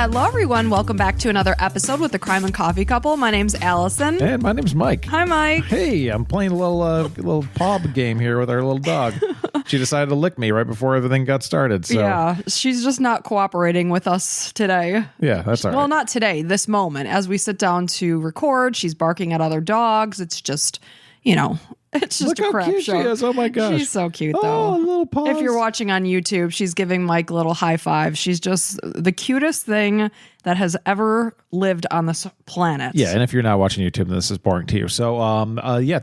Hello, everyone. Welcome back to another episode with the Crime and Coffee Couple. My name's Allison. And my name's Mike. Hi, Mike. Hey, I'm playing a little paw game here with our little dog. She decided to lick me right before everything got started. So. Yeah, she's just not cooperating with us today. Yeah, that's all right. Well, not today, this moment. As we sit down to record, she's barking at other dogs. It's just, it's just Look a crap how cute show. she is. Oh my gosh. She's so cute, though. Oh, little paws. If you're watching on YouTube, she's giving Mike a little high five. She's just the cutest thing that has ever lived on this planet. Yeah, and if you're not watching YouTube, then this is boring to you. So,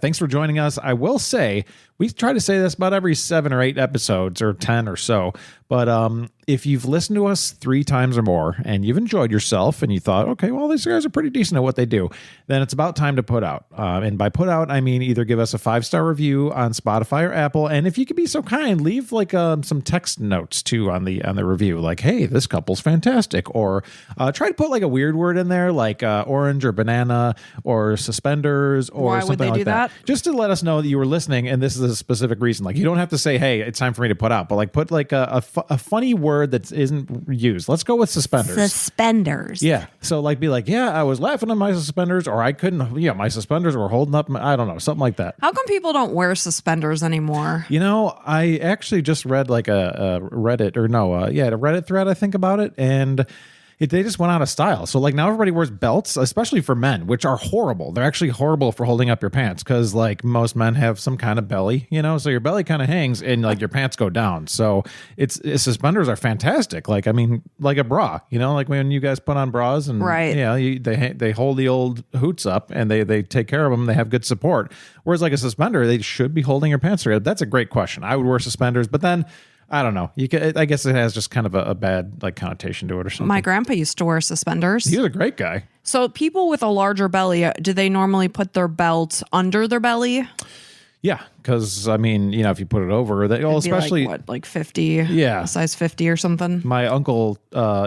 thanks for joining us. I will say, we try to say this about every 7 or 8 episodes, or 10 or so. But if you've listened to us 3 times or more, and you've enjoyed yourself, and you thought, okay, well, these guys are pretty decent at what they do, then it's about time to put out. And by put out, I mean either give us a 5-star review on Spotify or Apple, and if you could be so kind, leave like some text notes too on the review, like, hey, this couple's fantastic, or try to put like a weird word in there, like orange or banana or suspenders or Why something would they like do that? Just to let us know that you were listening, and this is a specific reason. Like, you don't have to say, hey, it's time for me to put out, but like put like a funny word that isn't used. Let's go with suspenders. Suspenders. Yeah. So like be like, yeah, I was laughing at my suspenders, or I couldn't, my suspenders were holding up. I don't know, something like that. How come people don't wear suspenders anymore? I actually just read like a Reddit thread, I think, about it, and they just went out of style. So like now everybody wears belts, especially for men, which are horrible. They're actually horrible for holding up your pants because like most men have some kind of belly, so your belly kind of hangs and like your pants go down. So suspenders are fantastic. Like, I mean, like a bra, like when you guys put on bras and right. They hold the old hoots up and they take care of them. They have good support. Whereas like a suspender, they should be holding your pants together. That's a great question. I would wear suspenders, but then I don't know. I guess it has just kind of a bad like connotation to it or something. My grandpa used to wear suspenders. He was a great guy. So people with a larger belly, do they normally put their belt under their belly? Yeah, because I mean, if you put it over, especially like 50, yeah, size 50 or something. My uncle,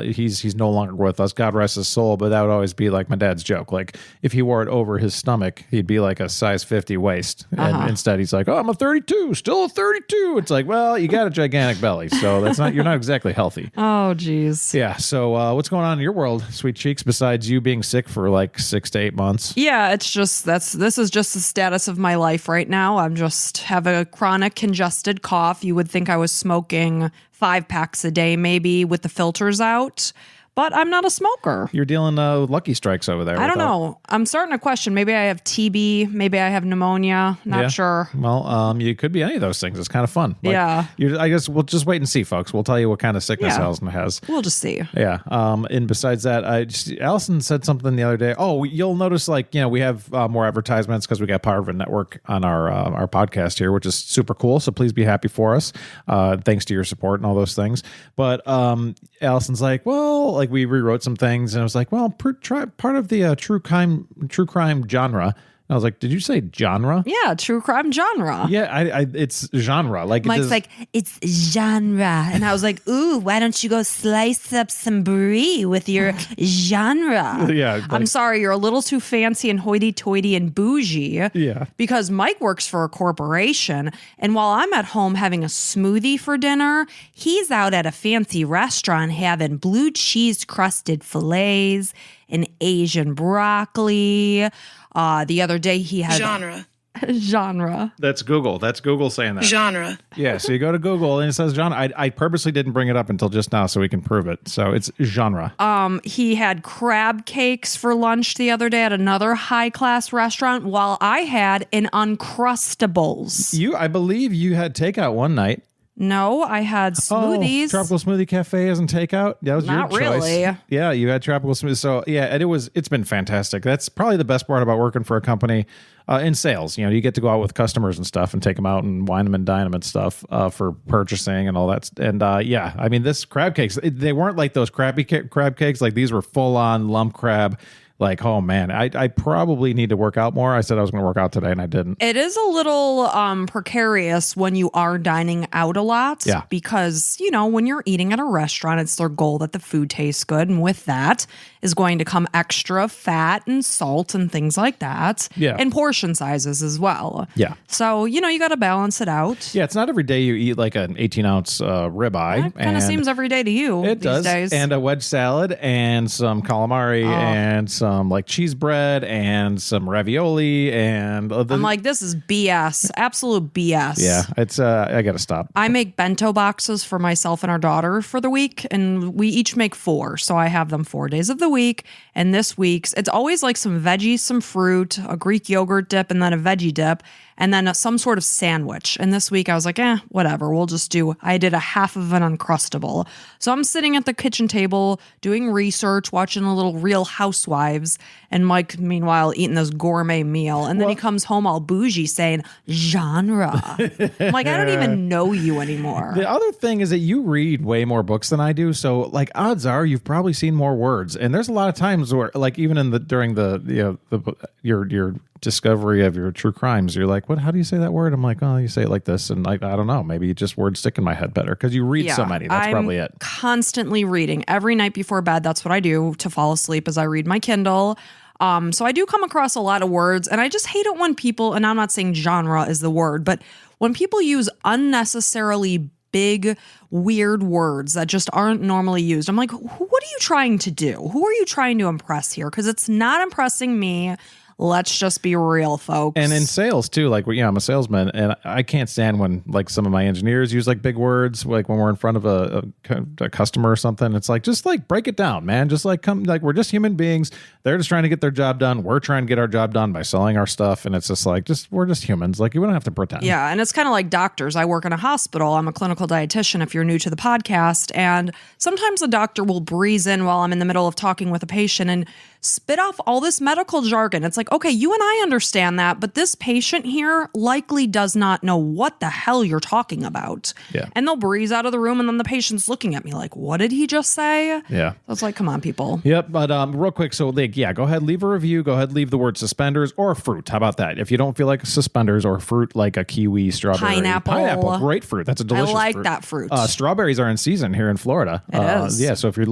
he's no longer with us. God rest his soul. But that would always be like my dad's joke. Like if he wore it over his stomach, he'd be like a size 50 waist, and instead he's like, "Oh, I'm a 32, still a 32." It's like, well, you got a gigantic belly, so you're not exactly healthy. Oh, geez. Yeah. So what's going on in your world, sweet cheeks? Besides you being sick for like 6 to 8 months? Yeah, it's just this is just the status of my life right now. I'm just have a chronic congested cough. You would think I was smoking 5 packs a day, maybe with the filters out. But I'm not a smoker. You're dealing Lucky Strikes over there. I don't know. I'm starting to question. Maybe I have TB. Maybe I have pneumonia. Not sure. Well, you could be any of those things. It's kind of fun. Like, yeah. I guess we'll just wait and see, folks. We'll tell you what kind of sickness Allison has. We'll just see. Yeah. And besides that, Allison said something the other day. Oh, you'll notice we have more advertisements because we got part of a network on our podcast here, which is super cool. So please be happy for us. Thanks to your support and all those things. But Allison's like, well, like we rewrote some things, and I was like, well, part of the true crime genre. And I was like, did you say genre? Yeah, true crime genre. Yeah, it's genre. Like Mike's like, it's genre, and I was like, ooh, why don't you go slice up some brie with your genre? Yeah, I'm sorry, you're a little too fancy and hoity-toity and bougie. Yeah, because Mike works for a corporation, and while I'm at home having a smoothie for dinner, he's out at a fancy restaurant having blue cheese crusted fillets and Asian broccoli. The other day he had genre. That's Google. That's Google saying that. Genre. Yeah. So you go to Google and it says genre. I purposely didn't bring it up until just now so we can prove it. So it's genre. He had crab cakes for lunch the other day at another high class restaurant, while I had an Uncrustables. I believe you had takeout one night. No, I had smoothies. Tropical Smoothie Cafe isn't takeout. That was Not your choice. really. Yeah, you had tropical smoothie. So yeah, and it's been fantastic. That's probably the best part about working for a company in sales. You get to go out with customers and stuff and take them out and wine them and dine them and stuff for purchasing and all that. And yeah, I mean, this crab cakes, they weren't like those crappy crab cakes. Like these were full on lump crab. like, oh man, I probably need to work out more. I said I was going to work out today and I didn't. It is a little precarious when you are dining out a lot. Yeah. Because, you know, when you're eating at a restaurant, it's their goal that the food tastes good. And with that is going to come extra fat and salt and things like that. Yeah. And portion sizes as well. Yeah. So, you know, you got to balance it out. Yeah, it's not every day you eat like an 18-ounce ribeye. It kind of seems every day to you it these does. days. And a wedge salad and some calamari and some like cheese bread and some ravioli and I'm like, this is BS. Absolute BS. yeah, it's I gotta stop. I make bento boxes for myself and our daughter for the week, and we each make 4. So I have them 4 days of the week. And this week's, it's always like some veggies, some fruit, a Greek yogurt dip, and then a veggie dip, and then some sort of sandwich. And this week I was like, whatever. I did a half of an Uncrustable. So I'm sitting at the kitchen table doing research, watching a little Real Housewives, and Mike, meanwhile, eating this gourmet meal. And then he comes home all bougie saying, genre. I'm like, I don't even know you anymore. The other thing is that you read way more books than I do, so like odds are you've probably seen more words. And there's a lot of times where, like, even in during your discovery of your true crimes, you're like, what? How do you say that word? I'm like, oh, you say it like this, and like I don't know, maybe just words stick in my head better because you read so many. That's probably it. Constantly reading every night before bed. That's what I do to fall asleep. As I read my Kindle. So I do come across a lot of words, and I just hate it when people, and I'm not saying genre is the word, but when people use unnecessarily big, weird words that just aren't normally used. I'm like, what are you trying to do? Who are you trying to impress here? Because it's not impressing me. Let's just be real, folks. And in sales too, like, I'm a salesman, and I can't stand when like some of my engineers use like big words, like when we're in front of a customer or something. It's like, just like break it down, man. Just like we're just human beings. They're just trying to get their job done. We're trying to get our job done by selling our stuff, and it's just like, we're just humans. Like, you don't have to pretend. Yeah, and it's kind of like doctors. I work in a hospital. I'm a clinical dietitian. If you're new to the podcast, and sometimes a doctor will breeze in while I'm in the middle of talking with a patient and spit off all this medical jargon. It's like, okay, you and I understand that, but this patient here likely does not know what the hell you're talking about. Yeah. And they'll breeze out of the room, and then the patient's looking at me like, what did he just say? Yeah. So it's like, come on, people. Yep. But real quick, so like, go ahead, leave a review. Go ahead, leave the word suspenders or fruit. How about that? If you don't feel like suspenders or fruit, like a kiwi, strawberry, pineapple, great fruit. That's a delicious I like fruit. that fruit. Strawberries are in season here in Florida. It is. Yeah. So if you're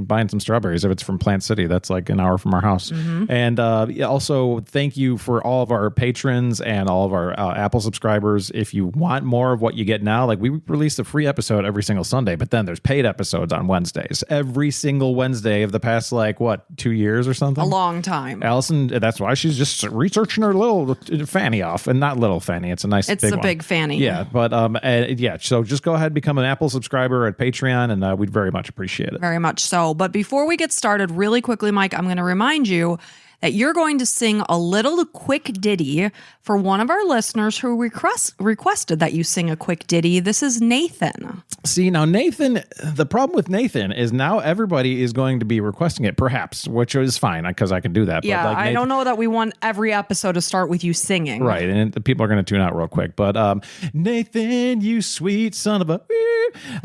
buying some strawberries, if it's from Plant City, that's like an hour from our house. Mm-hmm. And also, thank you for all of our patrons and all of our Apple subscribers. If you want more of what you get now, like we release a free episode every single Sunday, but then there's paid episodes on Wednesdays. Every single Wednesday of the past, 2 years or something? A long time. Allison, that's why she's just researching her little fanny off. And not little fanny, it's a nice big one. Big fanny. Yeah, but so just go ahead, become an Apple subscriber at Patreon, and we'd very much appreciate it. Very much so. But before we get started, really quickly, Mike, I'm going to remind you that you're going to sing a little quick ditty for one of our listeners who requested that you sing a quick ditty. This is Nathan. See, now Nathan, the problem with Nathan is now everybody is going to be requesting it, perhaps, which is fine because I can do that. Yeah, but I don't know that we want every episode to start with you singing. Right, and the people are going to tune out real quick. But Nathan, you sweet son of a...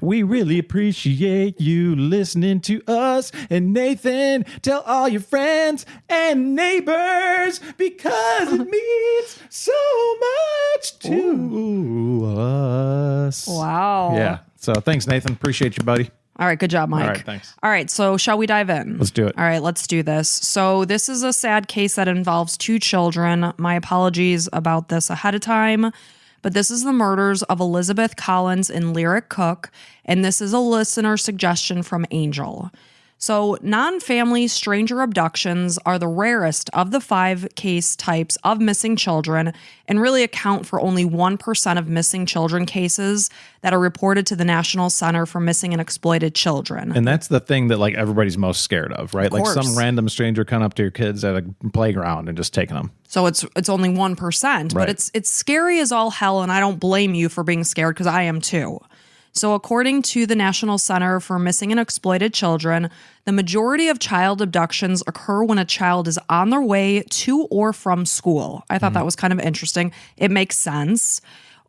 We really appreciate you listening to us. And Nathan, tell all your friends and neighbors because it means so much to us. Wow. Yeah. So thanks, Nathan. Appreciate you, buddy. All right. Good job, Mike. All right. Thanks. All right. So shall we dive in? Let's do it. All right. Let's do this. So this is a sad case that involves 2 children. My apologies about this ahead of time. But this is the murders of Elizabeth Collins and Lyric Cook, and this is a listener suggestion from Angel. So non-family stranger abductions are the rarest of the 5 case types of missing children and really account for only 1% of missing children cases that are reported to the National Center for Missing and Exploited Children. And that's the thing that everybody's most scared of, right? Like some random stranger coming up to your kids at a playground and just taking them. So it's only 1%, right. But it's scary as all hell, and I don't blame you for being scared because I am too. So according to the National Center for Missing and Exploited Children, the majority of child abductions occur when a child is on their way to or from school. I thought that was kind of interesting. It makes sense.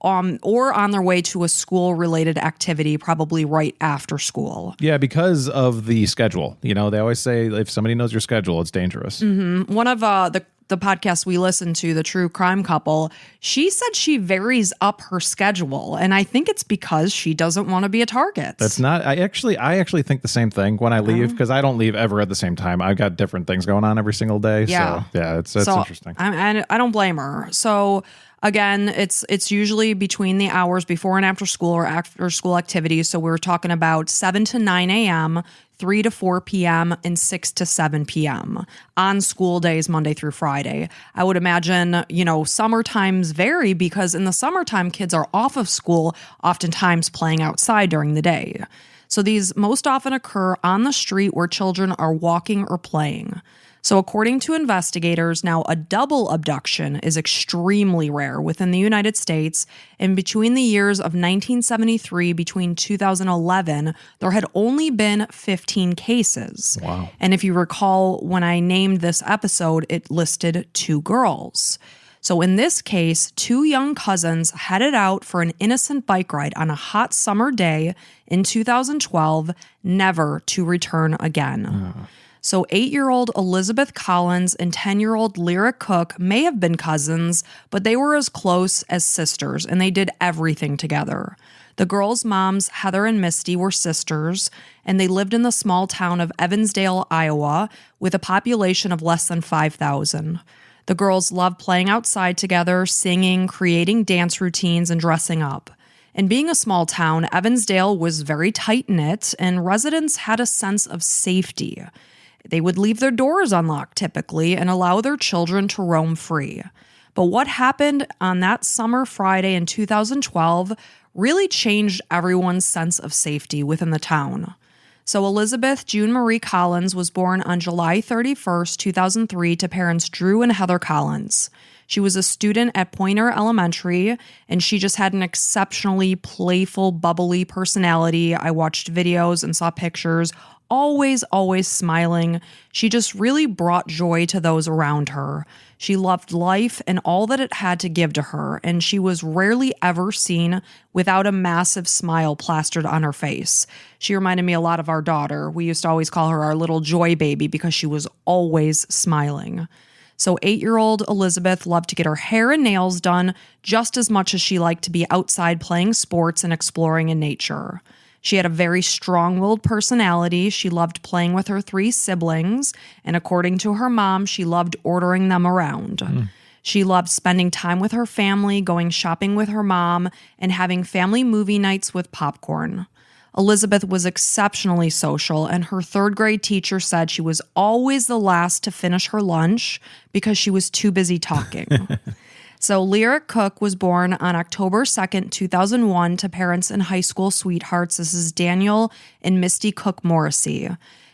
or on their way to a school-related activity, probably right after school. Yeah, because of the schedule. They always say if somebody knows your schedule, it's dangerous. Mm-hmm. One of the podcast we listened to, the True Crime Couple, she said she varies up her schedule, and I think it's because she doesn't want to be a target. That's not. I actually think the same thing when I leave, because I don't leave ever at the same time. I've got different things going on every single day. Yeah. So yeah, it's interesting. I don't blame her. So again, it's usually between the hours before and after school or after school activities. So we're talking about 7 to 9 a.m., 3 to 4 p.m., and 6 to 7 p.m. on school days, Monday through Friday. I would imagine, summer times vary because in the summertime, kids are off of school, oftentimes playing outside during the day. So these most often occur on the street where children are walking or playing. So according to investigators, now a double abduction is extremely rare within the United States, and between the years of 1973 between 2011, there had only been 15 cases. Wow. And if you recall, when I named this episode, it listed 2 girls. So in this case, 2 young cousins headed out for an innocent bike ride on a hot summer day in 2012, never to return again. So 8-year-old Elizabeth Collins and 10-year-old Lyra Cook may have been cousins, but they were as close as sisters, and they did everything together. The girls' moms, Heather and Misty, were sisters, and they lived in the small town of Evansdale, Iowa, with a population of less than 5,000. The girls loved playing outside together, singing, creating dance routines, and dressing up. And being a small town, Evansdale was very tight-knit, and residents had a sense of safety. They would leave their doors unlocked typically and allow their children to roam free. But what happened on that summer Friday in 2012 really changed everyone's sense of safety within the town. So Elizabeth June Marie Collins was born on July 31st, 2003 to parents Drew and Heather Collins. She was a student at Pointer Elementary, and she just had an exceptionally playful, bubbly personality. I watched videos and saw pictures. Always smiling. She just really brought joy to those around her. She loved life and all that it had to give to her, and she was rarely ever seen without a massive smile plastered on her face. She reminded me a lot of our daughter. We used to always call her our little joy baby because she was always smiling. So 8-year-old Elizabeth loved to get her hair and nails done just as much as she liked to be outside playing sports and exploring in nature. She had a very strong-willed personality. She loved playing with her 3 siblings, and according to her mom, she loved ordering them around. She loved spending time with her family, going shopping with her mom, and having family movie nights with popcorn. Elizabeth was exceptionally social, and her 3rd-grade teacher said she was always the last to finish her lunch because she was too busy talking. So Lyra Cook was born on October 2nd, 2001 to parents and high school sweethearts. This is Daniel and Misty Cook Morrissey.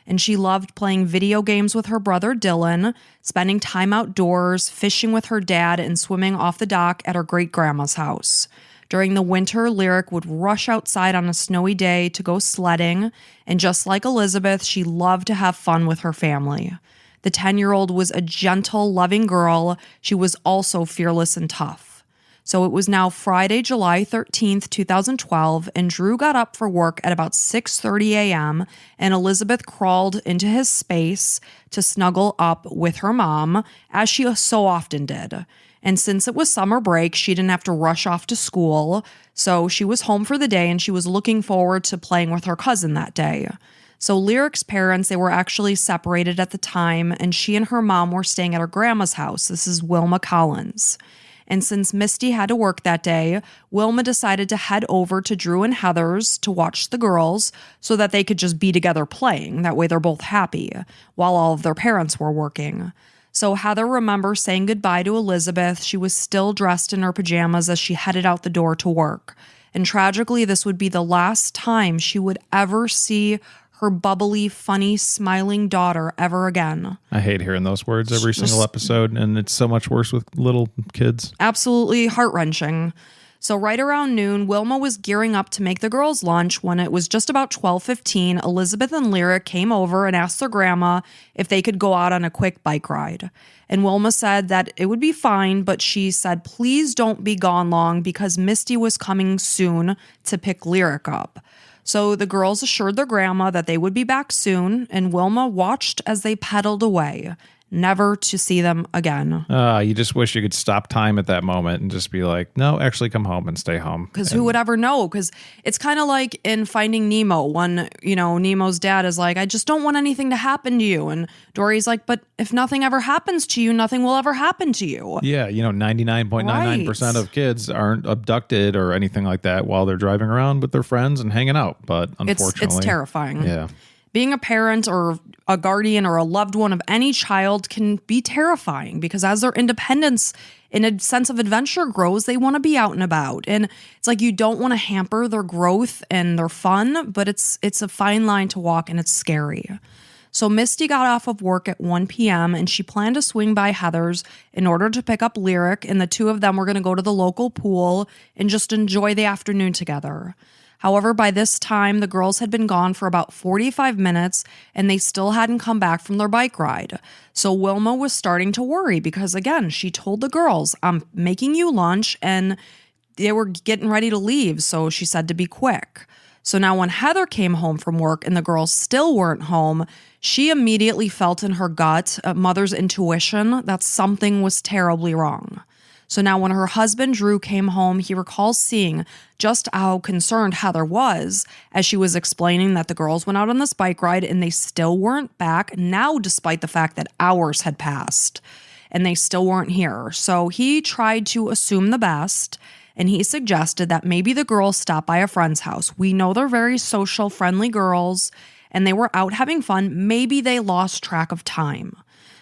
And she loved playing video games with her brother Dylan, spending time outdoors, fishing with her dad, and swimming off the dock at her great-grandma's house. During the winter, Lyric would rush outside on a snowy day to go sledding, and just like Elizabeth, she loved to have fun with her family. The 10-year-old was a gentle, loving girl. She was also fearless and tough. So it was now Friday, July 13th, 2012, and Drew got up for work at about 6:30 a.m., and Elizabeth crawled into his space to snuggle up with her mom, as she so often did. And since it was summer break, she didn't have to rush off to school, so she was home for the day, and she was looking forward to playing with her cousin that day. So Lyric's parents, they were actually separated at the time, and she and her mom were staying at her grandma's house. This is Wilma Collins. And since Misty had to work that day, Wilma decided to head over to Drew and Heather's to watch the girls so that they could just be together playing. That way they're both happy while all of their parents were working. So Heather remembers saying goodbye to Elizabeth. She was still dressed in her pajamas as she headed out the door to work. And tragically, this would be the last time she would ever see her bubbly, funny, smiling daughter ever again. I hate hearing those words every single episode, and it's so much worse with little kids. Absolutely heart-wrenching. So right around noon, Wilma was gearing up to make the girls lunch when it was just about 12:15. Elizabeth and Lyric came over and asked their grandma if they could go out on a quick bike ride. And Wilma said that it would be fine, but she said, please don't be gone long because Misty was coming soon to pick Lyric up. So the girls assured their grandma that they would be back soon, and Wilma watched as they pedaled away, never to see them again. You just wish you could stop time at that moment and just be like, no, actually come home and stay home. Because who would ever know? Because it's kind of like in Finding Nemo when, Nemo's dad is like, I just don't want anything to happen to you. And Dory's like, but if nothing ever happens to you, nothing will ever happen to you. Yeah, 99.99% of kids aren't abducted or anything like that while they're driving around with their friends and hanging out. But unfortunately, it's terrifying. Yeah. Being a parent or a guardian or a loved one of any child can be terrifying because as their independence and a sense of adventure grows, they want to be out and about. And it's like you don't want to hamper their growth and their fun, but it's a fine line to walk and it's scary. So Misty got off of work at 1 p.m. and she planned to swing by Heather's in order to pick up Lyric, and the two of them were going to go to the local pool and just enjoy the afternoon together. However, by this time, the girls had been gone for about 45 minutes and they still hadn't come back from their bike ride. So Wilma was starting to worry because, again, she told the girls, I'm making you lunch, and they were getting ready to leave. So she said to be quick. So now when Heather came home from work and the girls still weren't home, she immediately felt in her gut, mother's intuition, that something was terribly wrong. So now when her husband, Drew, came home, he recalls seeing just how concerned Heather was as she was explaining that the girls went out on this bike ride and they still weren't back now, despite the fact that hours had passed and they still weren't here. So he tried to assume the best, and he suggested that maybe the girls stopped by a friend's house. We know they're very social, friendly girls, and they were out having fun. Maybe they lost track of time.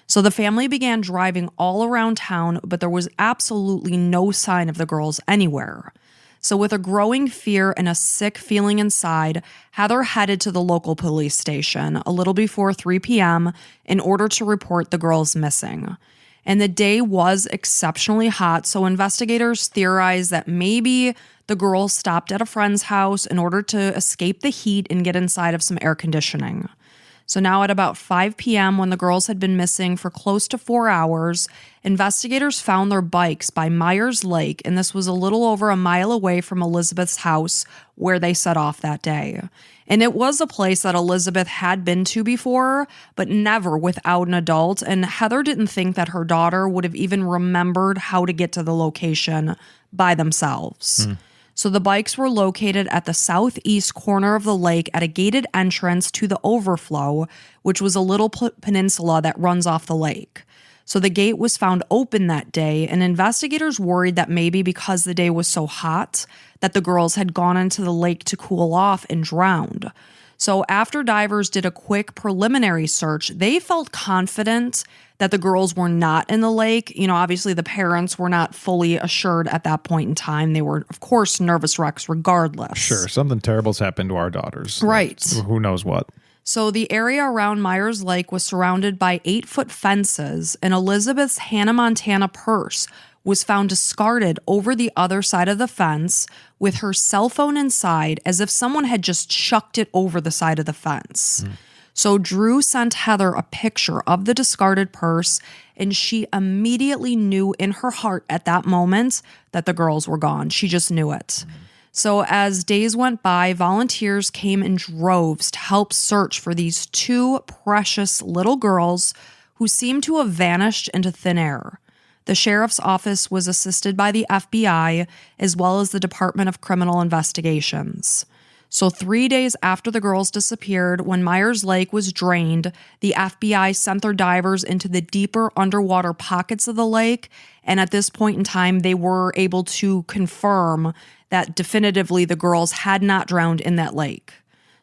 So the family began driving all around town, but there was absolutely no sign of the girls anywhere. So with a growing fear and a sick feeling inside, Heather headed to the local police station a little before 3 p.m. in order to report the girls missing. And the day was exceptionally hot, so investigators theorized that maybe the girls stopped at a friend's house in order to escape the heat and get inside of some air conditioning. So now at about 5 p.m., when the girls had been missing for close to 4 hours, investigators found their bikes by Myers Lake, and this was a little over a mile away from Elizabeth's house where they set off that day. And it was a place that Elizabeth had been to before, but never without an adult, and Heather didn't think that her daughter would have even remembered how to get to the location by themselves. So the bikes were located at the southeast corner of the lake at a gated entrance to the overflow, which was a little peninsula that runs off the lake. So the gate was found open that day, and investigators worried that maybe because the day was so hot that the girls had gone into the lake to cool off and drowned. So after divers did a quick preliminary search, they felt confident that the girls were not in the lake. Obviously the parents were not fully assured at that point in time. They were, of course, nervous wrecks regardless. Sure, something terrible's happened to our daughters. Right. Who knows what. So the area around Myers Lake was surrounded by 8-foot fences, and Elizabeth's Hannah Montana purse was found discarded over the other side of the fence with her cell phone inside, as if someone had just chucked it over the side of the fence. So Drew sent Heather a picture of the discarded purse, and she immediately knew in her heart at that moment that the girls were gone. She just knew it. So as days went by, volunteers came in droves to help search for these two precious little girls who seemed to have vanished into thin air. The sheriff's office was assisted by the FBI as well as the Department of Criminal Investigations. So 3 days after the girls disappeared, when Myers Lake was drained, the FBI sent their divers into the deeper underwater pockets of the lake, and at this point in time, they were able to confirm that definitively the girls had not drowned in that lake.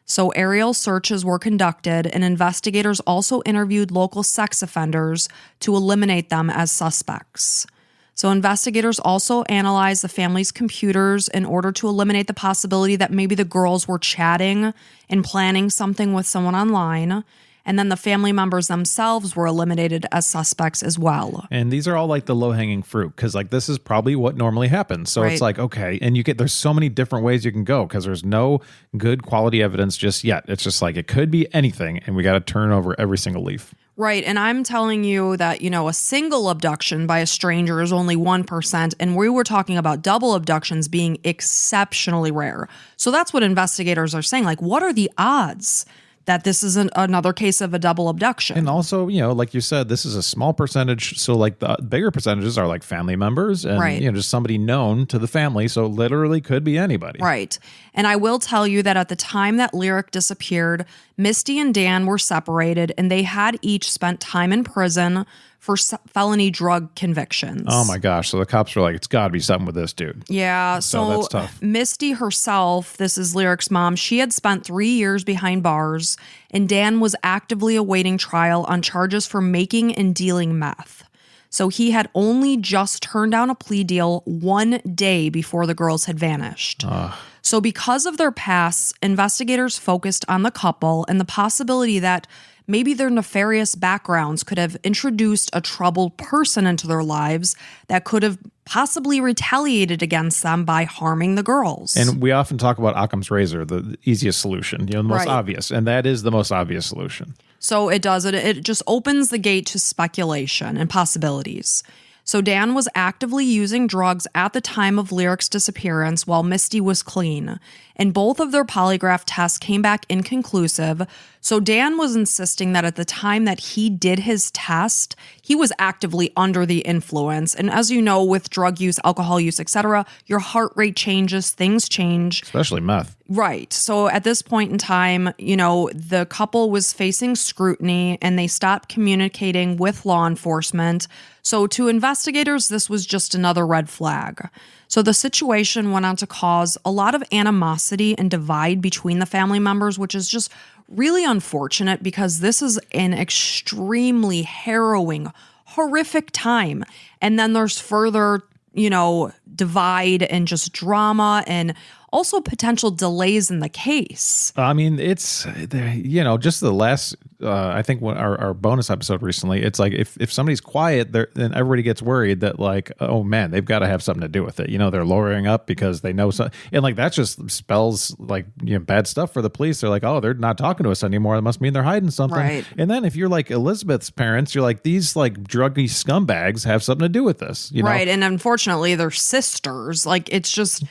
So aerial searches were conducted, and investigators also interviewed local sex offenders to eliminate them as suspects. So investigators also analyzed the family's computers in order to eliminate the possibility that maybe the girls were chatting and planning something with someone online. And then the family members themselves were eliminated as suspects as well. And these are all like the low-hanging fruit because like this is probably what normally happens. So it's like, okay, and there's so many different ways you can go because there's no good quality evidence just yet. It's just like it could be anything and we got to turn over every single leaf. Right. And I'm telling you that, a single abduction by a stranger is only 1%. And we were talking about double abductions being exceptionally rare. So that's what investigators are saying. Like, what are the odds that this is another case of a double abduction? And also, like you said, this is a small percentage. So like the bigger percentages are like family members and, just somebody known to the family. So literally could be anybody. Right. And I will tell you that at the time that Lyric disappeared, Misty and Dan were separated and they had each spent time in prison for felony drug convictions. Oh my gosh. So the cops were like, it's got to be something with this dude. Yeah. So that's tough. Misty herself, this is Lyric's mom, she had spent 3 years behind bars, and Dan was actively awaiting trial on charges for making and dealing meth. So he had only just turned down a plea deal 1 day before the girls had vanished. So because of their pasts, investigators focused on the couple and the possibility that maybe their nefarious backgrounds could have introduced a troubled person into their lives that could have possibly retaliated against them by harming the girls. And we often talk about Occam's razor, the easiest solution, the most obvious. And that is the most obvious solution. So it does it. It just opens the gate to speculation and possibilities. So Dan was actively using drugs at the time of Lyric's disappearance while Misty was clean. And both of their polygraph tests came back inconclusive. So Dan was insisting that at the time that he did his test, he was actively under the influence. And as you know, with drug use, alcohol use, etc., your heart rate changes, things change. Especially meth. Right. So at this point in time, the couple was facing scrutiny and they stopped communicating with law enforcement. So to investigators, this was just another red flag. So the situation went on to cause a lot of animosity and divide between the family members, which is just really unfortunate because this is an extremely harrowing, horrific time. And then there's further, divide and just drama and also potential delays in the case. I mean, it's, just the last, I think when our bonus episode recently, it's like if somebody's quiet, then everybody gets worried that like, oh man, they've got to have something to do with it. They're lowering up because they know something. And like that just spells like bad stuff for the police. They're like, oh, they're not talking to us anymore. That must mean they're hiding something. Right. And then if you're like Elizabeth's parents, you're like, these like druggy scumbags have something to do with this. Right. And unfortunately, they're sisters. Like it's just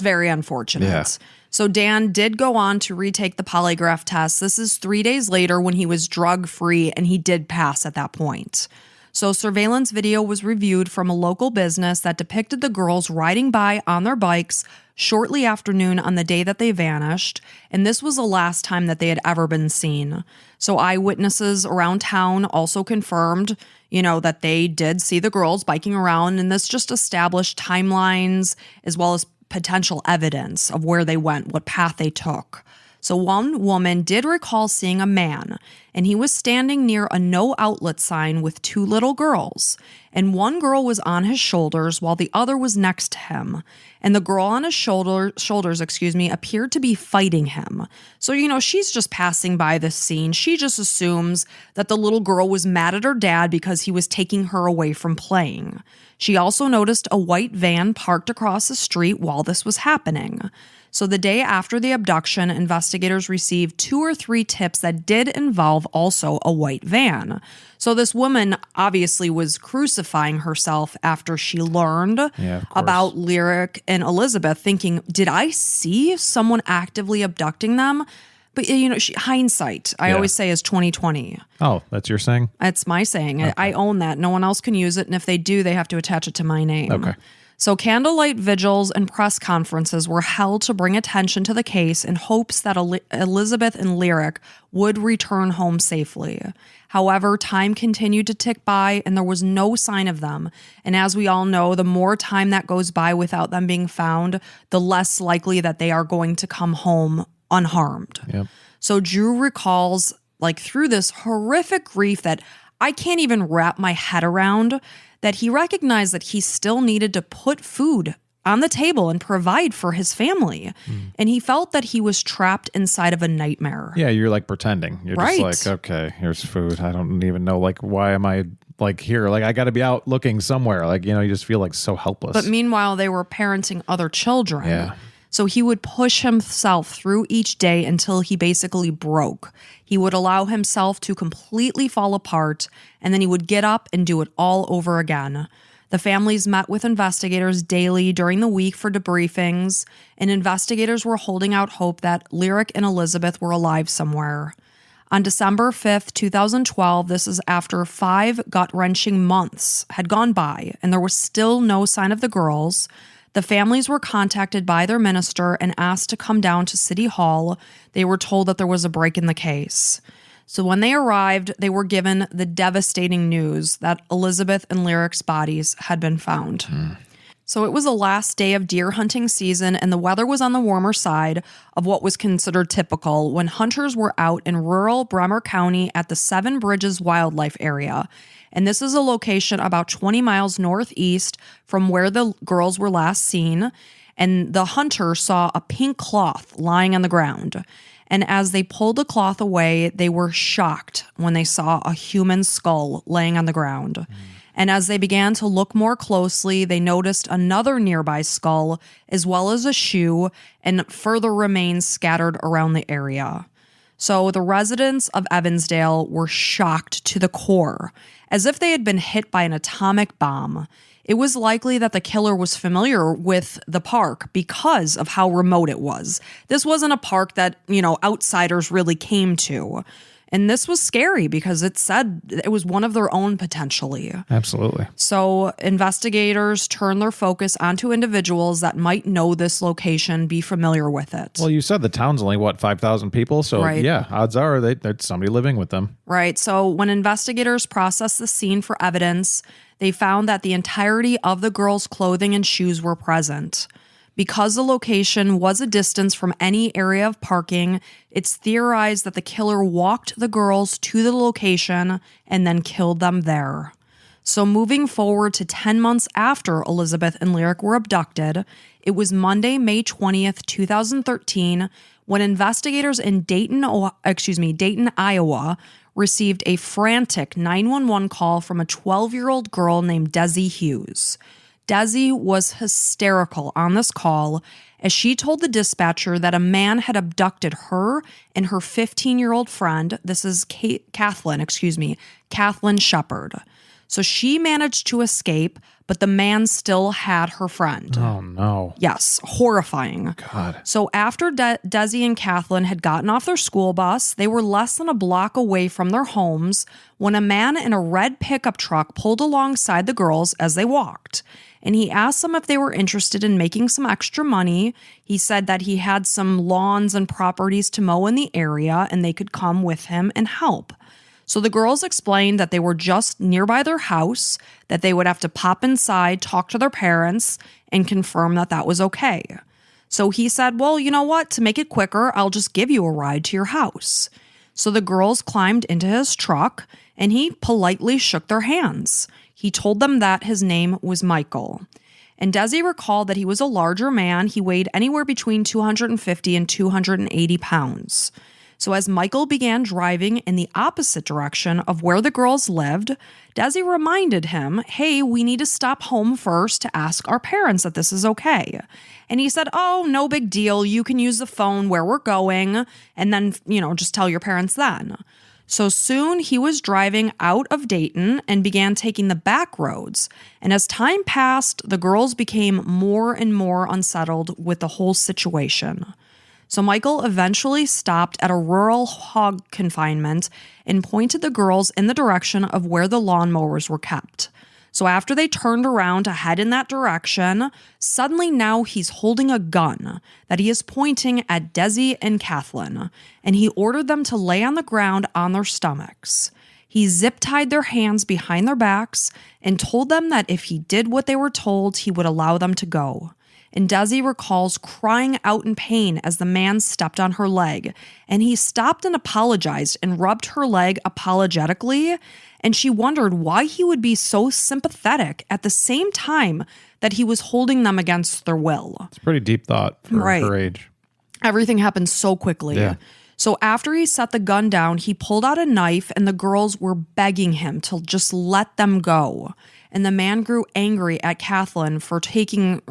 very unfortunate. Yeah. So Dan did go on to retake the polygraph test. This is 3 days later when he was drug-free, and he did pass at that point. So surveillance video was reviewed from a local business that depicted the girls riding by on their bikes shortly after noon on the day that they vanished, and this was the last time that they had ever been seen. So eyewitnesses around town also confirmed, that they did see the girls biking around, and this just established timelines as well as potential evidence of where they went, what path they took. So one woman did recall seeing a man, and he was standing near a no outlet sign with 2 little girls. And one girl was on his shoulders while the other was next to him. And the girl on his shoulders, appeared to be fighting him. So, she's just passing by this scene. She just assumes that the little girl was mad at her dad because he was taking her away from playing. She also noticed a white van parked across the street while this was happening. So the day after the abduction, investigators received 2 or 3 tips that did involve also a white van. So this woman obviously was crucifying herself after she learned about Lyric and Elizabeth, thinking, did I see someone actively abducting them? But, hindsight, I always say, is 20/20. Oh, that's your saying? That's my saying. Okay. I own that. No one else can use it. And if they do, they have to attach it to my name. Okay. So candlelight vigils and press conferences were held to bring attention to the case in hopes that Elizabeth and Lyric would return home safely. However, time continued to tick by and there was no sign of them. And as we all know, the more time that goes by without them being found, the less likely that they are going to come home unharmed. Yep. So Drew recalls, through this horrific grief that I can't even wrap my head around, that he recognized that he still needed to put food on the table and provide for his family. And he felt that he was trapped inside of a nightmare. Yeah, you're like pretending. You're Right. just like, okay, here's food. I don't even know, like, why am I like here? Like, I got to be out looking somewhere. Like, you just feel like so helpless. But meanwhile, they were parenting other children. Yeah. So he would push himself through each day until he basically broke. He would allow himself to completely fall apart, and then he would get up and do it all over again. The families met with investigators daily during the week for debriefings, and investigators were holding out hope that Lyric and Elizabeth were alive somewhere. On December 5th, 2012, this is after 5 gut-wrenching months had gone by, and there was still no sign of the girls. The families were contacted by their minister and asked to come down to City Hall. They were told that there was a break in the case. So when they arrived, they were given the devastating news that Elizabeth and Lyric's bodies had been found. So it was the last day of deer hunting season, and the weather was on the warmer side of what was considered typical when hunters were out in rural Bremer County at the Seven Bridges Wildlife Area. And this is a location about 20 miles northeast from where the girls were last seen. And the hunter saw a pink cloth lying on the ground. And as they pulled the cloth away, they were shocked when they saw a human skull laying on the ground. And as they began to look more closely, they noticed another nearby skull, as well as a shoe, and further remains scattered around the area. So the residents of Evansdale were shocked to the core, as if they had been hit by an atomic bomb. It was likely that the killer was familiar with the park because of how remote it was. This wasn't a park that, outsiders really came to. And this was scary because it said it was one of their own potentially. Absolutely. So investigators turned their focus onto individuals that might know this location, be familiar with it. Well, you said the town's only, 5,000 people? So, Right. Yeah, odds are there's somebody living with them. Right. So when investigators processed the scene for evidence, they found that the entirety of the girls' clothing and shoes were present. Because the location was a distance from any area of parking, it's theorized that the killer walked the girls to the location and then killed them there. So moving forward to 10 months after Elizabeth and Lyric were abducted, it was Monday, May 20th, 2013, when investigators in Dayton, Iowa, received a frantic 911 call from a 12-year-old girl named Desi Hughes. Desi was hysterical on this call as she told the dispatcher that a man had abducted her and her 15-year-old friend. This is Kathleen Shepard. So she managed to escape, but the man still had her friend. Oh, no. Yes, horrifying. God. So after Desi and Kathleen had gotten off their school bus, they were less than a block away from their homes when a man in a red pickup truck pulled alongside the girls as they walked. And he asked them if they were interested in making some extra money. He said that he had some lawns and properties to mow in the area and they could come with him and help. So the girls explained that they were just nearby their house, that they would have to pop inside, talk to their parents, and confirm that that was okay. So he said, well, you know what? To make it quicker, I'll just give you a ride to your house. So the girls climbed into his truck and he politely shook their hands. He told them that his name was Michael. And Desi recalled that he was a larger man. He weighed anywhere between 250 and 280 pounds. So as Michael began driving in the opposite direction of where the girls lived, Desi reminded him, hey, we need to stop home first to ask our parents that this is okay. And he said, oh, no big deal. You can use the phone where we're going and then, just tell your parents then. So soon he was driving out of Dayton and began taking the back roads. And as time passed, the girls became more and more unsettled with the whole situation. So Michael eventually stopped at a rural hog confinement and pointed the girls in the direction of where the lawnmowers were kept. So after they turned around to head in that direction, suddenly now he's holding a gun that he is pointing at Desi and Kathleen, and he ordered them to lay on the ground on their stomachs. He zip-tied their hands behind their backs and told them that if he did what they were told, he would allow them to go. And Desi recalls crying out in pain as the man stepped on her leg, and he stopped and apologized and rubbed her leg apologetically, And she wondered why he would be so sympathetic at the same time that he was holding them against their will. It's a pretty deep thought for her age. Everything happened so quickly. Yeah. So after he set the gun down, he pulled out a knife and the girls were begging him to just let them go. And the man grew angry at Kathleen for talking.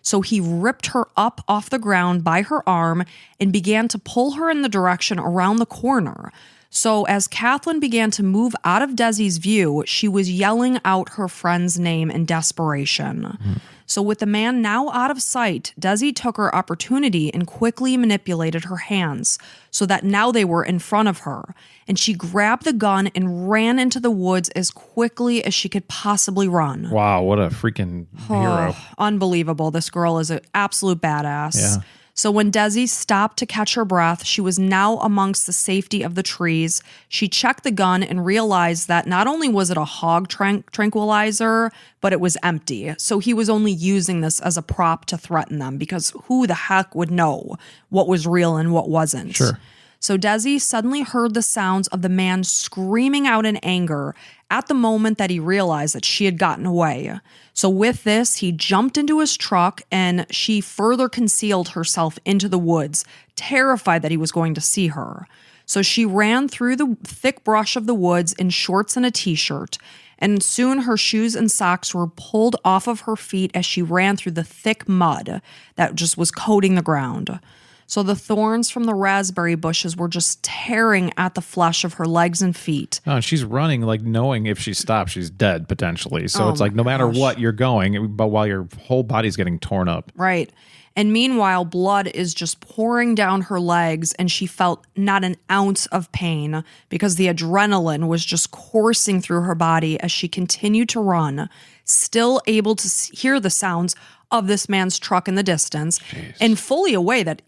So he ripped her up off the ground by her arm and began to pull her in the direction around the corner. So as Kathleen began to move out of Desi's view, she was yelling out her friend's name in desperation. So with the man now out of sight, Desi took her opportunity and quickly manipulated her hands so that now they were in front of her. And she grabbed the gun and ran into the woods as quickly as she could possibly run. Wow, what a freaking hero. Unbelievable. This girl is an absolute badass. Yeah. So when Desi stopped to catch her breath, she was now amongst the safety of the trees. She checked the gun and realized that not only was it a hog tranquilizer, but it was empty. So he was only using this as a prop to threaten them because who the heck would know what was real and what wasn't? Sure. So Desi suddenly heard the sounds of the man screaming out in anger at the moment that he realized that she had gotten away. So with this, he jumped into his truck and she further concealed herself into the woods, terrified that he was going to see her. So she ran through the thick brush of the woods in shorts and a t-shirt, and soon her shoes and socks were pulled off of her feet as she ran through the thick mud that just was coating the ground. So the thorns from the raspberry bushes were just tearing at the flesh of her legs and feet. Oh, and she's running like knowing if she stops, she's dead potentially. So it's like no matter what you're going, but while your whole body's getting torn up. Right. And meanwhile, blood is just pouring down her legs and she felt not an ounce of pain because the adrenaline was just coursing through her body as she continued to run, still able to hear the sounds of this man's truck in the distance. Jeez. And fully aware that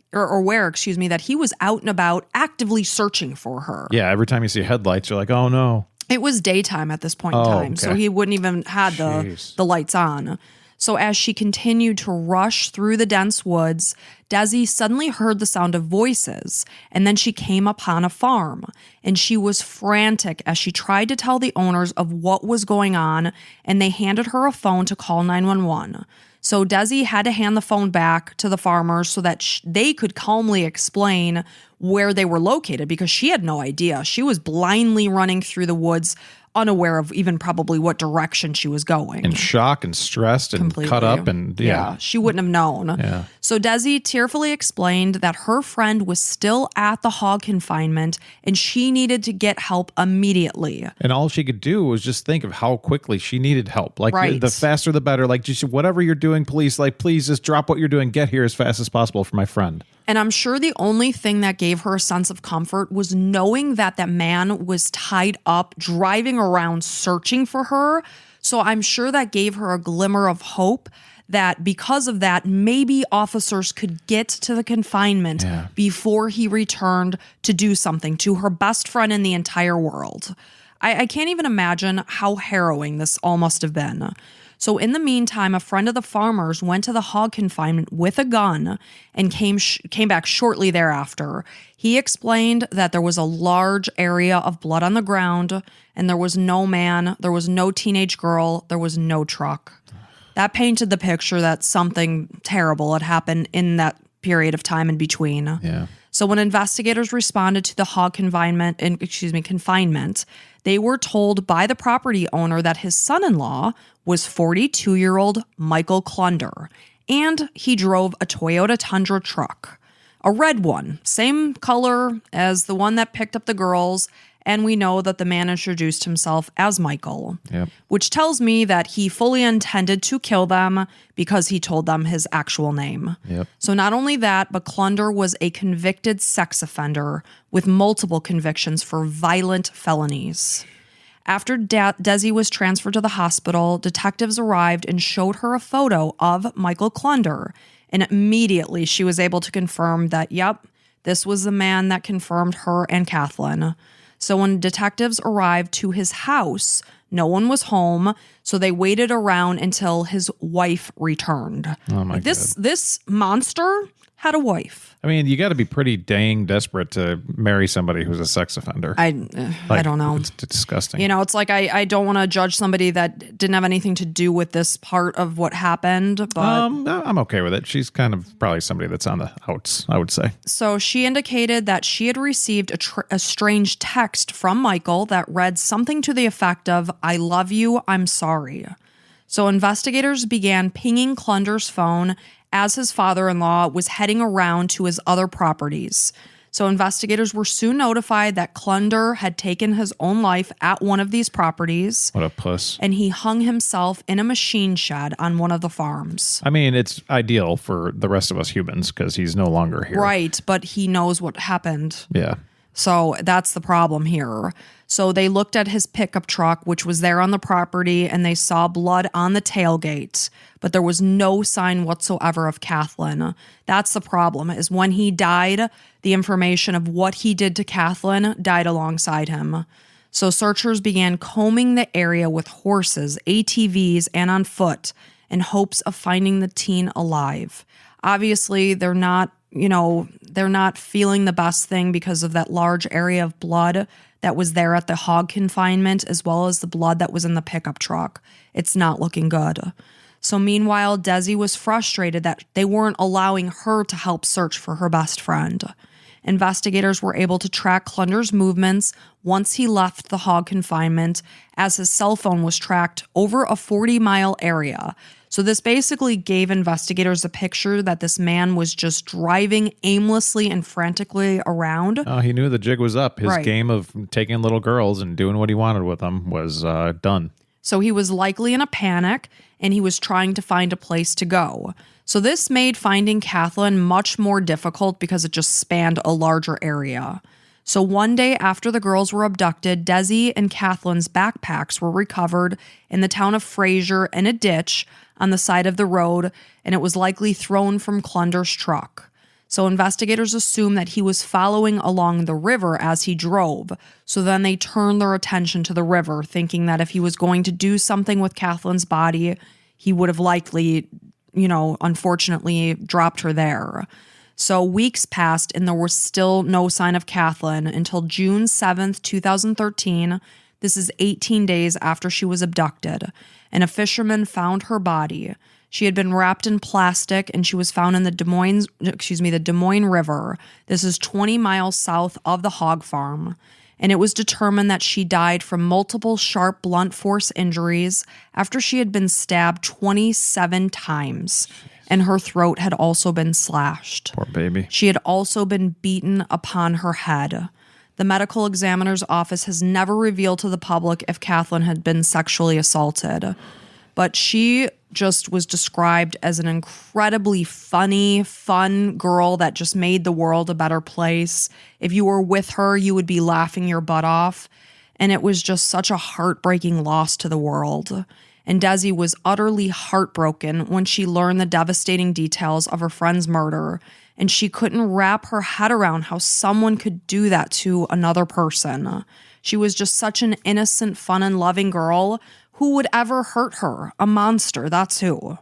he was out and about actively searching for her. Yeah, every time you see headlights, you're like, oh no. It was daytime at this point in time, so he wouldn't even had the lights on. So as she continued to rush through the dense woods, Desi suddenly heard the sound of voices, and then she came upon a farm, and she was frantic as she tried to tell the owners of what was going on, and they handed her a phone to call 911. So Desi had to hand the phone back to the farmers so that they could calmly explain where they were located because she had no idea. She was blindly running through the woods, unaware of even probably what direction she was going. In shock and stressed and Completely. cut up and yeah. She wouldn't have known. Yeah. So Desi tearfully explained that her friend was still at the hog confinement and she needed to get help immediately. And all she could do was just think of how quickly she needed help. Like the faster the better. Like just whatever you're doing, please just drop what you're doing. Get here as fast as possible for my friend. And I'm sure the only thing that gave her a sense of comfort was knowing that that man was tied up, driving around, searching for her. So I'm sure that gave her a glimmer of hope that because of that, maybe officers could get to the confinement before he returned to do something to her best friend in the entire world. I can't even imagine how harrowing this all must have been. So in the meantime, a friend of the farmers went to the hog confinement with a gun and came back shortly thereafter. He explained that there was a large area of blood on the ground and there was no man, there was no teenage girl, there was no truck. That painted the picture that something terrible had happened in that period of time in between. Yeah. So when investigators responded to the hog confinement, they were told by the property owner that his son-in-law was 42-year-old Michael Clunder, and he drove a Toyota Tundra truck, a red one, same color as the one that picked up the girls, and we know that the man introduced himself as Michael, which tells me that he fully intended to kill them because he told them his actual name. So not only that, but Clunder was a convicted sex offender with multiple convictions for violent felonies. After Desi was transferred to the hospital, detectives arrived and showed her a photo of Michael Clunder, and immediately she was able to confirm that, this was the man that confirmed her and Kathleen. So when detectives arrived to his house, no one was home, so they waited around until his wife returned. Oh my God. This monster had a wife. I mean, you got to be pretty dang desperate to marry somebody who's a sex offender. I don't know. It's disgusting. You know, it's like I don't want to judge somebody that didn't have anything to do with this part of what happened, but I'm okay with it. She's kind of probably somebody that's on the outs, I would say. So she indicated that she had received a strange text from Michael that read something to the effect of, "I love you, I'm sorry." So investigators began pinging Klunder's phone as his father-in-law was heading around to his other properties. So investigators were soon notified that Klunder had taken his own life at one of these properties. What a puss. And he hung himself in a machine shed on one of the farms. I mean, it's ideal for the rest of us humans because he's no longer here. Right, but he knows what happened. Yeah. So that's the problem here. So they looked at his pickup truck, which was there on the property, and they saw blood on the tailgate, but there was no sign whatsoever of Kathleen. That's the problem, is when he died, the information of what he did to Kathleen died alongside him. So searchers began combing the area with horses, ATVs, and on foot in hopes of finding the teen alive. Obviously, they're not feeling the best thing because of that large area of blood that was there at the hog confinement, as well as the blood that was in the pickup truck. It's not looking good. So meanwhile, Desi was frustrated that they weren't allowing her to help search for her best friend. Investigators were able to track Klunder's movements once he left the hog confinement, as his cell phone was tracked over a 40-mile area. So this basically gave investigators a picture that this man was just driving aimlessly and frantically around. Oh, he knew the jig was up. His Right. game of taking little girls and doing what he wanted with them was done. So he was likely in a panic, and he was trying to find a place to go. So this made finding Kathleen much more difficult because it just spanned a larger area. So one day after the girls were abducted, Desi and Kathleen's backpacks were recovered in the town of Fraser in a ditch on the side of the road, and it was likely thrown from Klunder's truck. So investigators assumed that he was following along the river as he drove. So then they turned their attention to the river, thinking that if he was going to do something with Kathleen's body, he would have likely, unfortunately dropped her there. So weeks passed and there was still no sign of Kathleen until June 7th, 2013. This is 18 days after she was abducted, and a fisherman found her body. She had been wrapped in plastic, and she was found in the Des Moines River. This is 20 miles south of the hog farm. And it was determined that she died from multiple sharp blunt force injuries after she had been stabbed 27 times. And her throat had also been slashed. Poor baby. She had also been beaten upon her head. The medical examiner's office has never revealed to the public if Kathleen had been sexually assaulted. But she just was described as an incredibly fun girl that just made the world a better place. If you were with her, you would be laughing your butt off. And it was just such a heartbreaking loss to the world. And Desi was utterly heartbroken when she learned the devastating details of her friend's murder. And she couldn't wrap her head around how someone could do that to another person. She was just such an innocent, fun, and loving girl. Who would ever hurt her? A monster, that's who.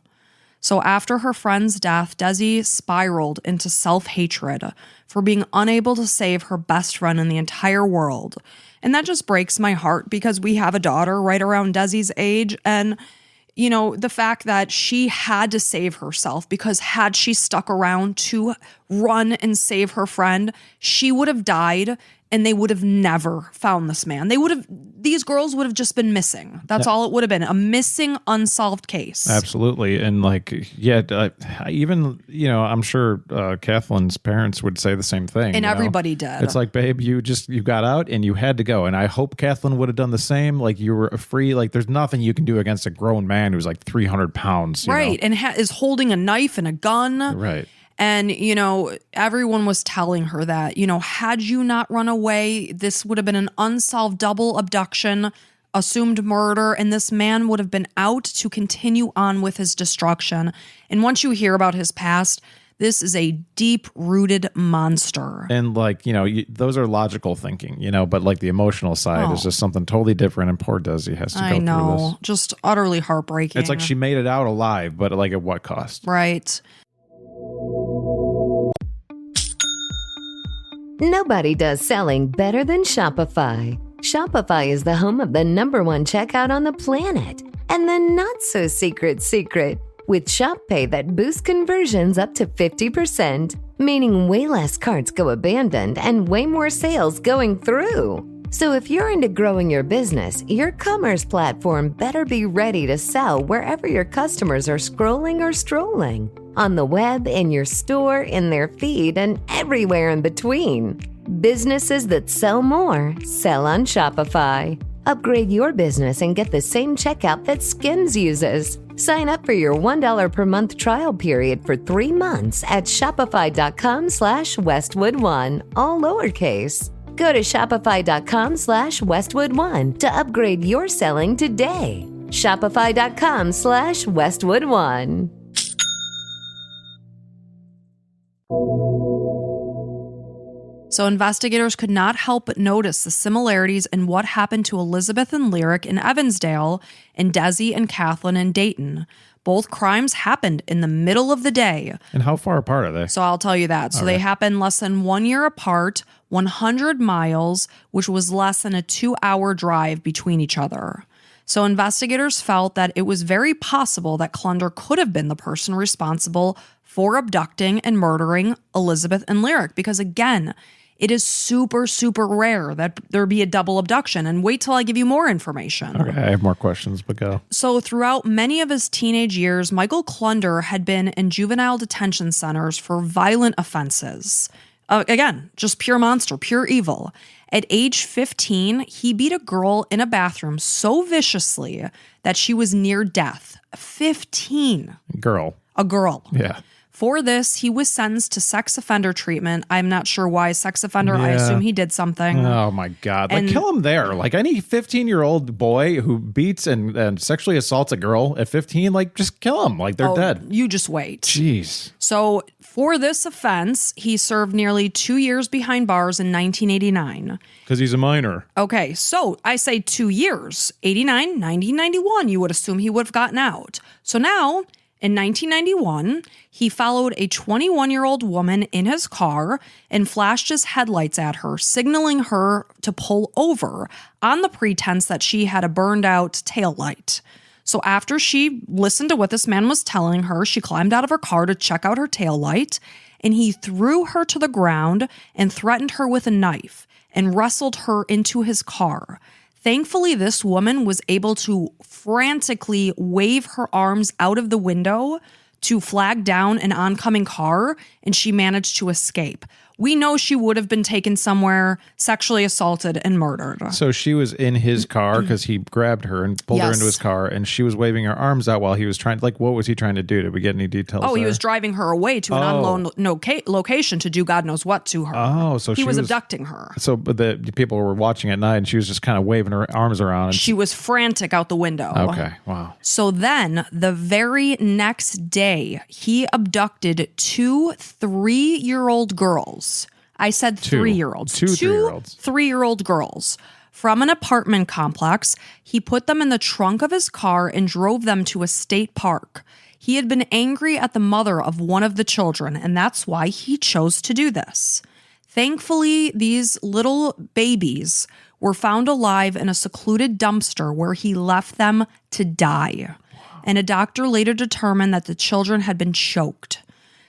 So after her friend's death, Desi spiraled into self-hatred for being unable to save her best friend in the entire world. And that just breaks my heart because we have a daughter right around Desi's age. And, the fact that she had to save herself, because had she stuck around to run and save her friend, she would have died and they would have never found this man. These girls would have just been missing. That's all it would have been, a missing, unsolved case. Absolutely. And even, I'm sure Kathleen's parents would say the same thing. And everybody did. It's like, babe, you got out and you had to go. And I hope Kathleen would have done the same. Like, you were free. Like, there's nothing you can do against a grown man who's like 300 pounds. Right. And is holding a knife and a gun. Right. And, everyone was telling her that, had you not run away, this would have been an unsolved double abduction, assumed murder, and this man would have been out to continue on with his destruction. And once you hear about his past, this is a deep-rooted monster. And those are logical thinking, but like the emotional side is just something totally different. And poor Desi has to go through this. Just utterly heartbreaking. It's like she made it out alive, but like at what cost? Right. Nobody does selling better than Shopify. Shopify is the home of the #1 checkout on the planet. And the not-so-secret, with Shop Pay that boosts conversions up to 50%, meaning way less carts go abandoned and way more sales going through. So if you're into growing your business, your commerce platform better be ready to sell wherever your customers are scrolling or strolling. On the web, in your store, in their feed, and everywhere in between. Businesses that sell more, sell on Shopify. Upgrade your business and get the same checkout that Skims uses. Sign up for your $1 per month trial period for 3 months at shopify.com/Westwood1, all lowercase. Go to shopify.com/Westwood1 to upgrade your selling today. Shopify.com/Westwood1. So investigators could not help but notice the similarities in what happened to Elizabeth and Lyric in Evansdale and Desi and Kathleen in Dayton. Both crimes happened in the middle of the day. And how far apart are they? So I'll tell you that. So they happened less than 1 year apart, 100 miles, which was less than a 2-hour drive between each other. So investigators felt that it was very possible that Clunder could have been the person responsible for abducting and murdering Elizabeth and Lyric, because again, it is super, super rare that there be a double abduction. And wait till I give you more information. Okay, I have more questions, but go. So throughout many of his teenage years, Michael Clunder had been in juvenile detention centers for violent offenses. Again, just pure monster, pure evil. At age 15, he beat a girl in a bathroom so viciously that she was near death. 15. Girl. A girl. Yeah. For this, he was sentenced to sex offender treatment. I'm not sure why sex offender. I assume he did something. Oh, my God. Like, kill him there. Like, any 15-year-old boy who beats and sexually assaults a girl at 15, like, just kill them. Like, they're dead. You just wait. Jeez. So for this offense, he served nearly 2 years behind bars in 1989. Because he's a minor. Okay, so I say 2 years. 89, 90, 91. You would assume he would have gotten out. So now, in 1991, he followed a 21-year-old woman in his car and flashed his headlights at her, signaling her to pull over on the pretense that she had a burned-out taillight. So after she listened to what this man was telling her, she climbed out of her car to check out her taillight, and he threw her to the ground and threatened her with a knife and wrestled her into his car. Thankfully, this woman was able to frantically wave her arms out of the window to flag down an oncoming car, and she managed to escape. We know she would have been taken somewhere, sexually assaulted, and murdered. So she was in his car because he grabbed her and pulled her into his car, and she was waving her arms out while he was trying. Like, what was he trying to do? Did we get any details? Oh, he there? was driving her away to an unknown location to do God knows what to her. Oh, so he was abducting her. So the people were watching at night, and she was just kind of waving her arms around. And she was frantic out the window. Okay, wow. So then, the very next day, he abducted 2 3-year-old girls. I said 3-year-olds. Two 3-year-olds. 3-year-old girls. From an apartment complex, he put them in the trunk of his car and drove them to a state park. He had been angry at the mother of one of the children, and that's why he chose to do this. Thankfully, these little babies were found alive in a secluded dumpster where he left them to die. And a doctor later determined that the children had been choked.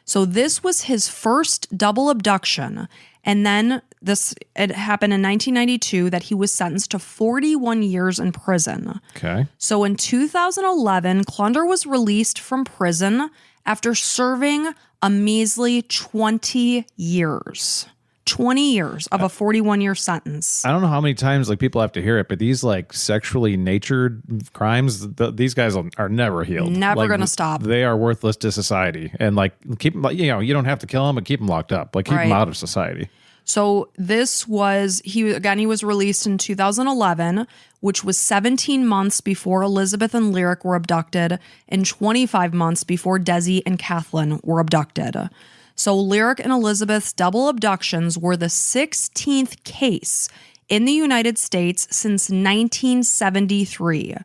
So this was his first double abduction. And then it happened in 1992 that he was sentenced to 41 years in prison. Okay. So in 2011, Clunder was released from prison after serving a measly 20 years. 20 years of a 41-year sentence. I don't know how many times like people have to hear it, but these like sexually natured crimes, these guys are never healed. Never going to stop. They are worthless to society, and like keep them. You know, you don't have to kill them, but keep them locked up. Like keep them out of society. So this was he was released in 2011, which was 17 months before Elizabeth and Lyric were abducted, and 25 months before Desi and Kathleen were abducted. So Lyric and Elizabeth's double abductions were the 16th case in the United States since 1973,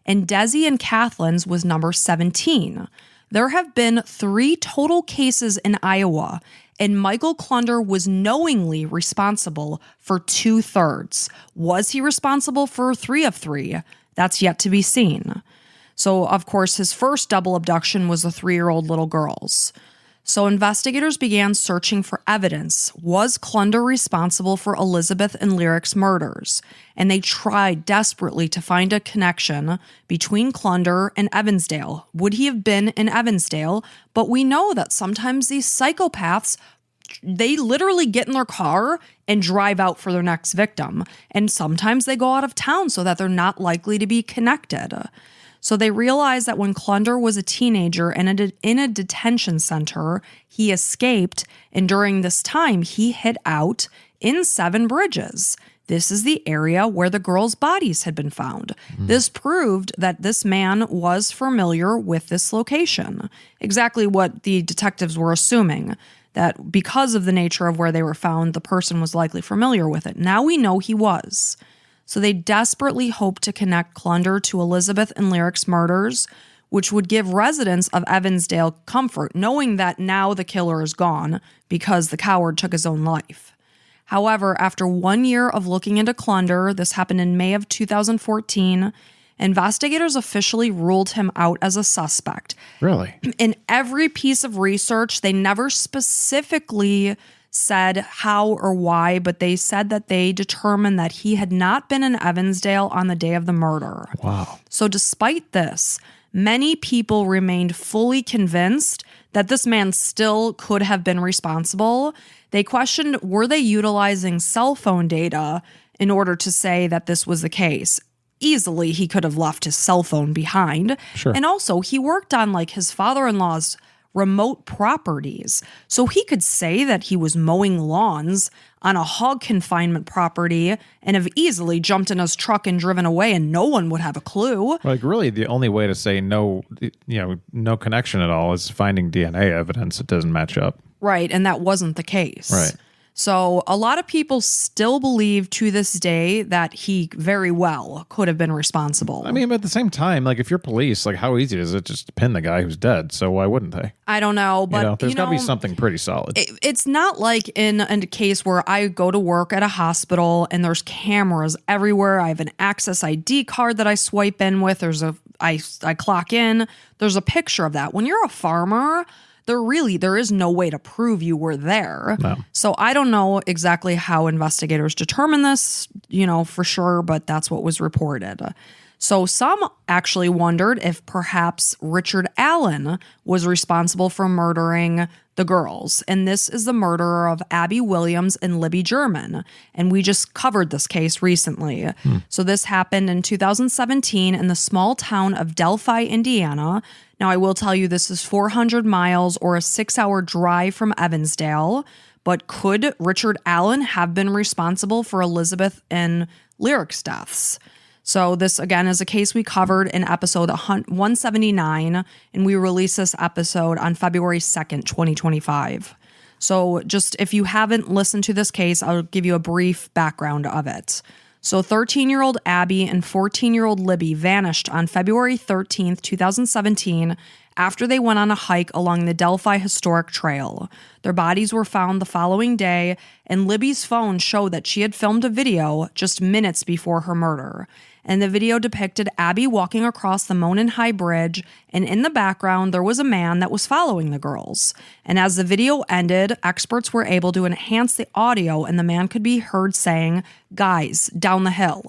and Desi and Kathleen's was number 17. There have been 3 total cases in Iowa, And Michael Klunder was knowingly responsible for 2/3. Was he responsible for 3 of 3? That's yet to be seen. So, of course, his first double abduction was the 3-year-old little girls. So investigators began searching for evidence. Was Klunder responsible for Elizabeth and Lyric's murders? And they tried desperately to find a connection between Klunder and Evansdale. Would he have been in Evansdale? But we know that sometimes these psychopaths, they literally get in their car and drive out for their next victim. And sometimes they go out of town so that they're not likely to be connected. So they realized that when Klunder was a teenager and in a detention center, he escaped, and during this time, he hid out in Seven Bridges. This is the area where the girls' bodies had been found. This proved that this man was familiar with this location. Exactly what the detectives were assuming, that because of the nature of where they were found, the person was likely familiar with it. Now we know he was. So they desperately hoped to connect Klunder to Elizabeth and Lyric's murders, which would give residents of Evansdale comfort, knowing that now the killer is gone because the coward took his own life. However, after 1 year of looking into Klunder, this happened in May of 2014, investigators officially ruled him out as a suspect. Really? In every piece of research, they never specifically said how or why, but they said that they determined that he had not been in Evansdale on the day of the murder. Wow. So despite this, many people remained fully convinced that this man still could have been responsible. They questioned, were they utilizing cell phone data in order to say that this was the case? Easily, he could have left his cell phone behind. Sure. And also, he worked on like his father-in-law's remote properties. So he could say that he was mowing lawns on a hog confinement property and have easily jumped in his truck and driven away, and no one would have a clue. Like, really, the only way to say no, no connection at all is finding DNA evidence that doesn't match up. Right, and that wasn't the case. Right. So a lot of people still believe to this day that he very well could have been responsible. I mean, but at the same time, like if you're police, like how easy is it just to pin the guy who's dead? So why wouldn't they? I don't know, but there's got to be something pretty solid. It's not like in a case where I go to work at a hospital and there's cameras everywhere. I have an Access ID card that I swipe in with. I clock in. There's a picture of that. When you're a farmer, there is no way to prove you were there. No. So I don't know exactly how investigators determine this, for sure, but that's what was reported. So some actually wondered if perhaps Richard Allen was responsible for murdering the girls. And this is the murderer of Abby Williams and Libby German. And we just covered this case recently. So this happened in 2017 in the small town of Delphi, Indiana. Now, I will tell you this is 400 miles or a 6-hour drive from Evansdale. But could Richard Allen have been responsible for Elizabeth and Lyric's deaths? So this, again, is a case we covered in episode 179, and we released this episode on February 2nd, 2025. So just if you haven't listened to this case, I'll give you a brief background of it. So 13-year-old Abby and 14-year-old Libby vanished on February 13th, 2017, after they went on a hike along the Delphi Historic Trail. Their bodies were found the following day, and Libby's phone showed that she had filmed a video just minutes before her murder. And the video depicted Abby walking across the Monon High Bridge, and in the background, there was a man that was following the girls. And as the video ended, experts were able to enhance the audio, and the man could be heard saying, "Guys, down the hill."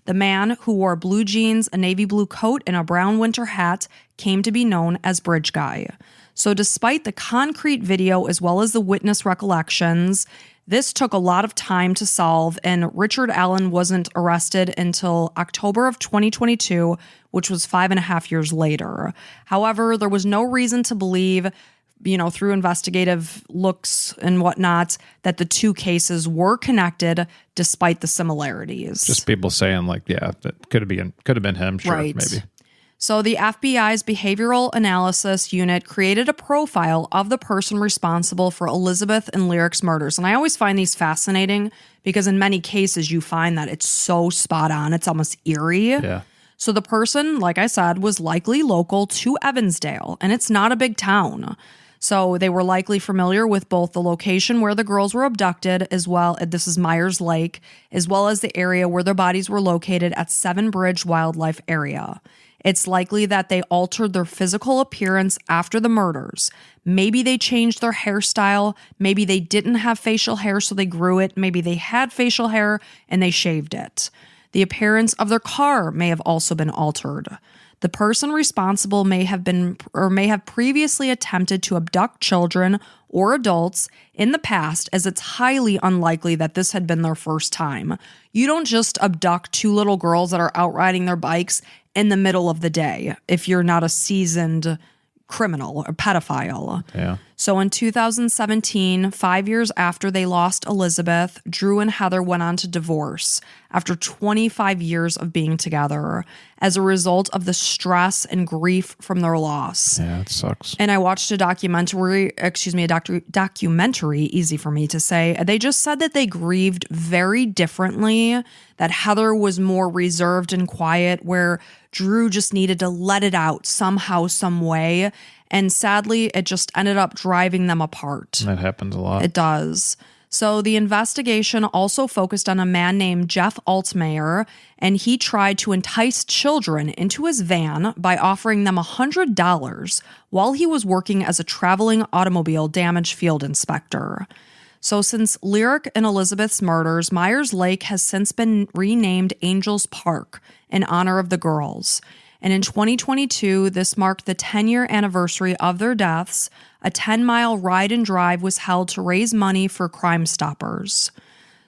The man, who wore blue jeans, a navy blue coat, and a brown winter hat, came to be known as Bridge Guy. So despite the concrete video as well as the witness recollections, this took a lot of time to solve, and Richard Allen wasn't arrested until October of 2022, which was 5.5 years later. However, there was no reason to believe, through investigative looks and whatnot, that the two cases were connected despite the similarities. Just people saying like, yeah, that could have been him. Sure, right. Maybe. So the FBI's behavioral analysis unit created a profile of the person responsible for Elizabeth and Lyric's murders. And I always find these fascinating because in many cases you find that it's so spot on. It's almost eerie. Yeah. So the person, like I said, was likely local to Evansdale, and it's not a big town. So they were likely familiar with both the location where the girls were abducted, as well, this is Myers Lake, as well as the area where their bodies were located at Seven Bridge Wildlife Area. It's likely that they altered their physical appearance after the murders. Maybe they changed their hairstyle. Maybe they didn't have facial hair, so they grew it. Maybe they had facial hair and they shaved it. The appearance of their car may have also been altered. The person responsible may have previously attempted to abduct children or adults in the past, as it's highly unlikely that this had been their first time. You don't just abduct two little girls that are out riding their bikes in the middle of the day if you're not a seasoned criminal or pedophile. Yeah. So in 2017, 5 years after they lost Elizabeth, Drew and Heather went on to divorce after 25 years of being together as a result of the stress and grief from their loss. Yeah, it sucks. And I watched a documentary, easy for me to say. They just said that they grieved very differently, that Heather was more reserved and quiet, where Drew just needed to let it out somehow, some way. And sadly, it just ended up driving them apart. That happens a lot. It does. So the investigation also focused on a man named Jeff Altmaier, and he tried to entice children into his van by offering them $100 while he was working as a traveling automobile damage field inspector. So since Lyric and Elizabeth's murders, Myers Lake has since been renamed Angels Park in honor of the girls. And in 2022, this marked the 10-year anniversary of their deaths. A 10-mile ride and drive was held to raise money for Crime Stoppers.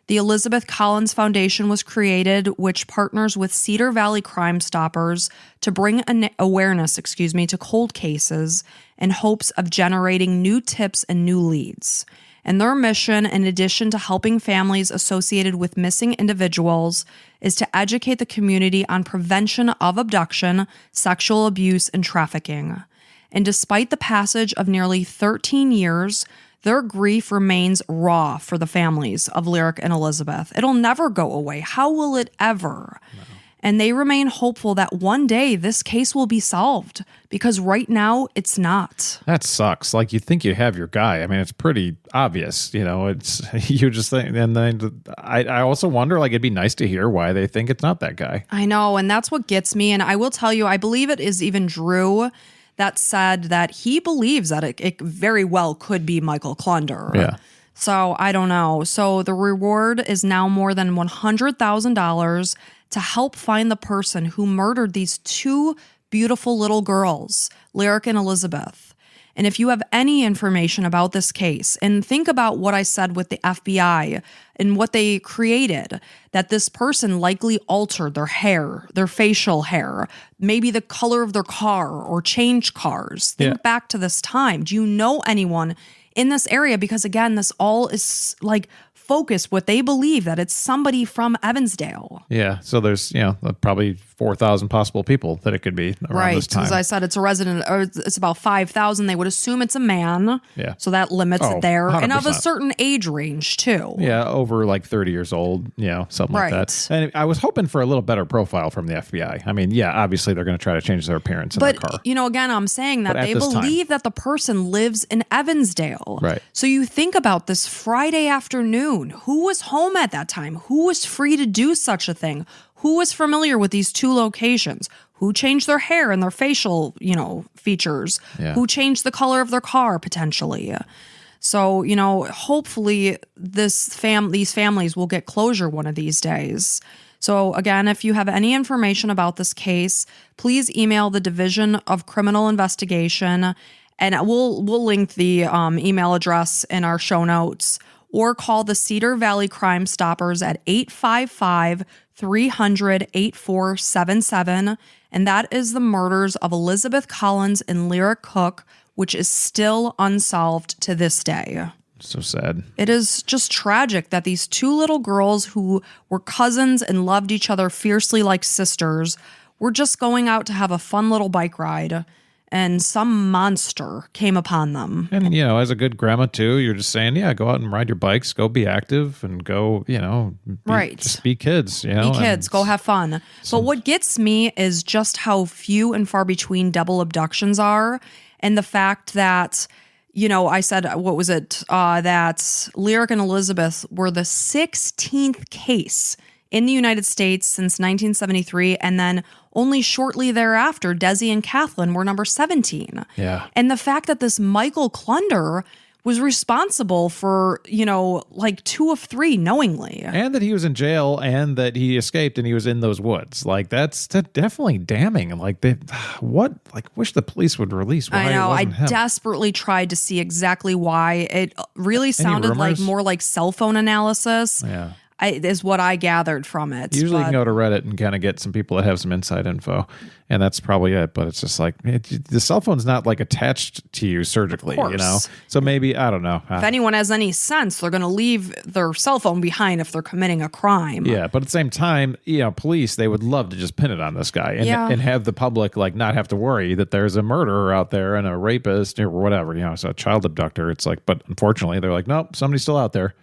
The Elizabeth Collins Foundation was created, which partners with Cedar Valley Crime Stoppers to bring awareness to cold cases in hopes of generating new tips and new leads. And their mission, in addition to helping families associated with missing individuals, is to educate the community on prevention of abduction, sexual abuse, and trafficking. And despite the passage of nearly 13 years, their grief remains raw for the families of Lyric and Elizabeth. It'll never go away. How will it ever? No. And they remain hopeful that one day this case will be solved, because right now it's not. That sucks. Like, you think you have your guy. I mean, it's pretty obvious, it's, you just think, and then I also wonder, like, it'd be nice to hear why they think it's not that guy. I know. And that's what gets me. And I will tell you, I believe it is even Drew that said that he believes that it very well could be Michael Klunder. Yeah. So I don't know. So the reward is now more than $100,000 to help find the person who murdered these two beautiful little girls, Lyric and Elizabeth. And if you have any information about this case, and think about what I said with the FBI and what they created, that this person likely altered their hair, their facial hair, maybe the color of their car, or changed cars. Think back to this time. Do you know anyone in this area? Because again, this all is like focus what they believe that it's somebody from Evansdale. Yeah. So there's, probably 4,000 possible people that it could be around this time. Right. As I said, it's a resident, or it's about 5,000. They would assume it's a man. Yeah. So that limits it there. 100%. And of a certain age range, too. Yeah. Over like 30 years old, something like that. And I was hoping for a little better profile from the FBI. I mean, yeah, obviously they're going to try to change their appearance in their car. Again, I'm saying that they believe that the person lives in Evansdale. Right. So you think about this Friday afternoon. Who was home at that time? Who was free to do such a thing? Who was familiar with these two locations? Who changed their hair and their facial, features? Yeah. Who changed the color of their car potentially? So, hopefully these families will get closure one of these days. So again, if you have any information about this case, please email the Division of Criminal Investigation, and we'll link the email address in our show notes, or call the Cedar Valley Crime Stoppers at 855-300-8477. And that is the murders of Elizabeth Collins and Lyric Cook, which is still unsolved to this day. So sad. It is just tragic that these two little girls who were cousins and loved each other fiercely like sisters were just going out to have a fun little bike ride, and some monster came upon them. And, as a good grandma, too, you're just saying, go out and ride your bikes, go be active, and go, just be kids, Be kids, go have fun. But what gets me is just how few and far between double abductions are, and the fact that, I said, what was it? That Lyric and Elizabeth were the 16th case in the United States since 1973. And then only shortly thereafter, Desi and Kathleen were number 17. Yeah. And the fact that this Michael Klunder was responsible for, 2 of 3 knowingly. And that he was in jail and that he escaped and he was in those woods. Like, that's definitely damning. Like, wish the police would release why I know. it I wasn't him. desperately tried to see exactly why. It really sounded like more like cell phone analysis. Yeah. Is what I gathered from it. Usually you can go to Reddit and kind of get some people that have some inside info, and that's probably it. But it's just like the cell phone's not like attached to you surgically, So maybe, I don't know. If anyone has any sense, they're going to leave their cell phone behind if they're committing a crime. Yeah, but at the same time, police, they would love to just pin it on this guy and have the public like not have to worry that there's a murderer out there and a rapist or whatever, so a child abductor. It's like, but unfortunately, they're like, nope, somebody's still out there.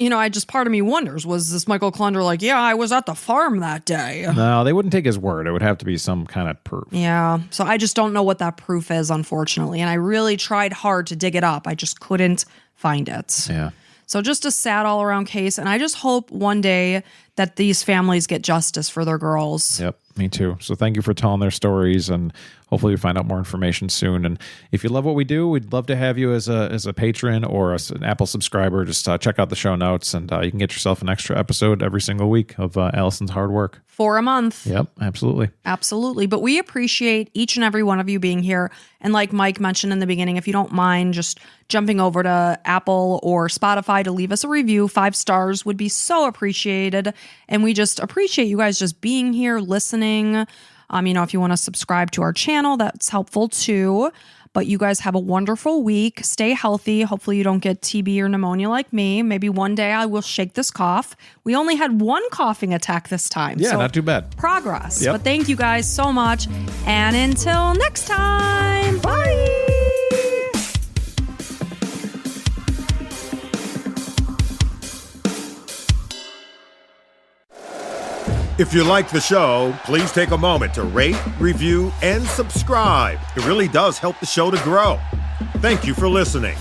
Part of me wonders, was this Michael Klunder like, yeah, I was at the farm that day? No, they wouldn't take his word. It would have to be some kind of proof. Yeah, so I just don't know what that proof is, unfortunately. And I really tried hard to dig it up. I just couldn't find it. Yeah. So just a sad all-around case. And I just hope one day that these families get justice for their girls. Yep, me too. So thank you for telling their stories, and hopefully we find out more information soon. And if you love what we do, we'd love to have you as a patron or an Apple subscriber. Just check out the show notes, and you can get yourself an extra episode every single week of Allison's hard work. For a month. Yep, absolutely. Absolutely. But we appreciate each and every one of you being here. And like Mike mentioned in the beginning, if you don't mind just jumping over to Apple or Spotify to leave us a review, 5 stars would be so appreciated. And we just appreciate you guys just being here, listening. If you want to subscribe to our channel, that's helpful too. But you guys have a wonderful week. Stay healthy. Hopefully you don't get TB or pneumonia like me. Maybe one day I will shake this cough. We only had 1 coughing attack this time. Yeah, so not too bad. Progress. Yep. But thank you guys so much. And until next time, bye. If you like the show, please take a moment to rate, review, and subscribe. It really does help the show to grow. Thank you for listening.